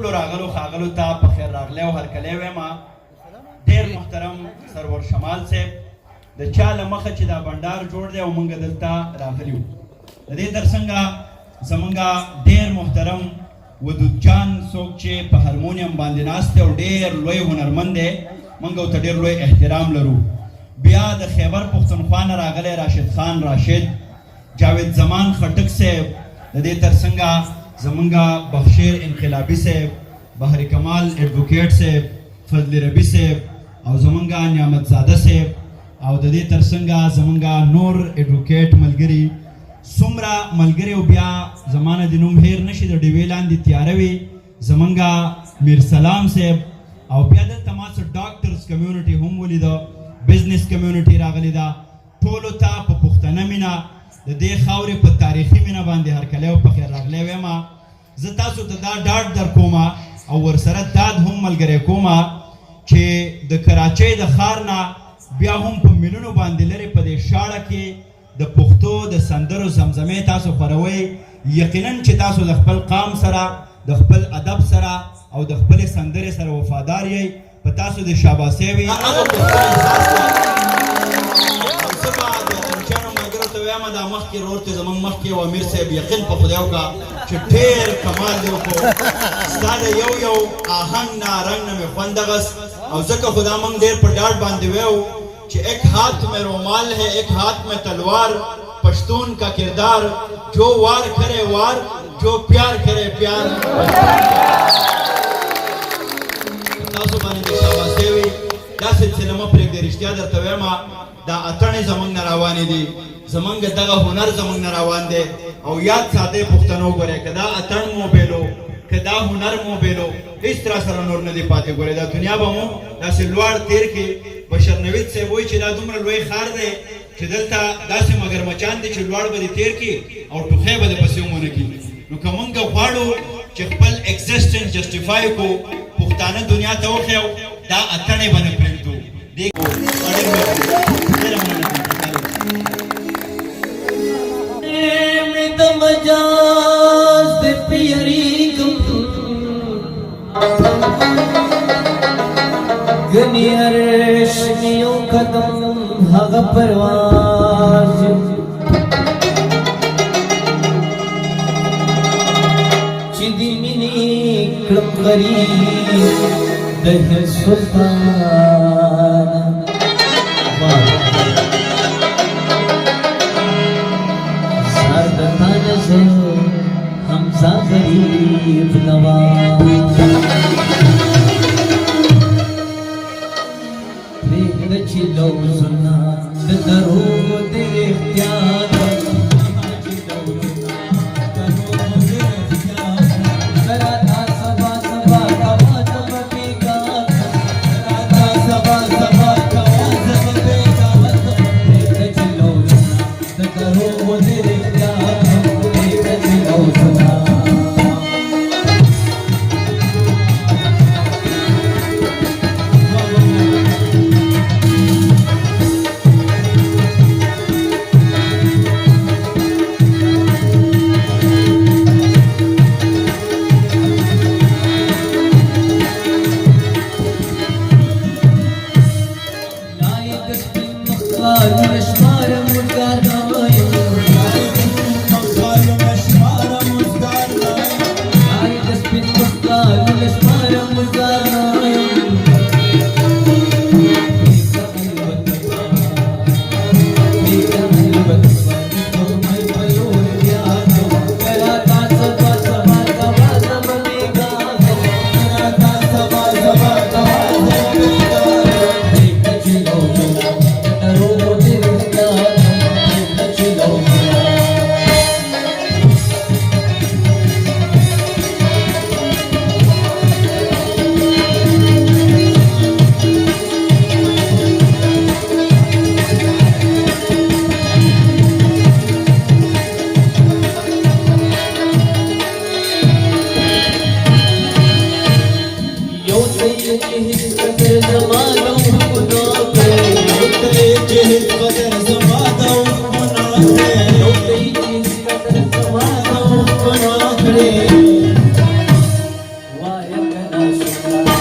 راغلو خاغلو ته په خیر راغلی او هرکلی وایم. ډېر محترم سرور شمال صاحب د چا له مخه چې دا بنډار جوړ دی او موږ دلته راغلي وو. د دې ترڅنګه زمونږ ډېر محترم ودود جان څوک چې په هارمونیم باندې ناست دی او ډېر لوی هنرمند دی، موږ ورته ډېر لوی احترام لرو. بیا د خیبر پښتونخوا نه راغلی راشد خان راشد، جاوید زمان خټک صاحب، د دې ترڅنګه زمونږ بخشیر انقلابي صاحب، بحری کمال ایڈوکیټ صاحب، فضل ربی صاحب او زمونږ نعمت زاده صاحب او د دې ترڅنګه زمونږ نور ایڈوکیټ ملګري، څومره ملګري او بیا زمانه د نوم هیر نشي د ډیوې لاندې تیاره وي زمونږ میرسلام صاحب او بیا دلته ما څه ډاکټرز کمیونټي هم ولیده، بزنس کمیونټي راغلی ده. ټولو ته په پښتنه مینه د دې خاورې په تاریخي مینه باندې هرکلی او په خیر راغلی وایم. زه تاسو ته دا ډاډ در کوم او ورسره داد هم ملګری کوم چې د کراچۍ د ښار نه بیا هم په میلیونو باندې لرې په دې شاړه کې د پښتو د سندرو زمزمې تاسو خوروئ. یقینا چې تاسو د خپل قام سره د خپل ادب سره او د خپلې سندرې سره وفادار یئ. په تاسو د شاباسۍ وي. دا مخکې رور ته زمونږ مخکې و امیر صاحب یقین په خدای وکړه چې ډېر کمال دی وکړو. ستا د یو یو آهنګ نه رنګ نه مې خوند اغست او ځکه خدا موږ ډېر په ډاډ باندې ویو چې ایک ہاتھ میں رومال ہے ایک ہاتھ میں تلوار، پشتون کا کردار جو وار کرے وار جو پیار کرے پیار. تاسو باندې د شاباسۍ وي. دا سلسله مه پرېږدئ، رښتیا درته وایم دا اتڼې زموږ نه روانې دي، زمونږ دغه هنر زمونږ نه روان دی. او یاد ساتئ پښتنو ګورئ که دا اتڼ مو بیلو که دا هنر مو بیلو هېڅ را سره نور نه دی پاتې. ګورئ دا دنیا به مو داسې لوړ تیر کړي. بشر نوید صاحب وایي چې دا دومره لوی ښار دی چې دلته داسې مګرمچان دي چې لوړ به دې تیر کړي او ټوخی به د پسې هم ونه کړي. نو که مونږ غواړو چې خپل اګزسټنس جسټیفای کړو، پښتانه دنیا ته وښیو، دا اتڼې به نه پرېږدو. مجاز د پیریګم غنی هرش نیو قدم هغه پرواز چې دی مینې کړم غریب د سلطان. حمزہ غریب نواز پریږده چې لوزونه د درود اختیار شکر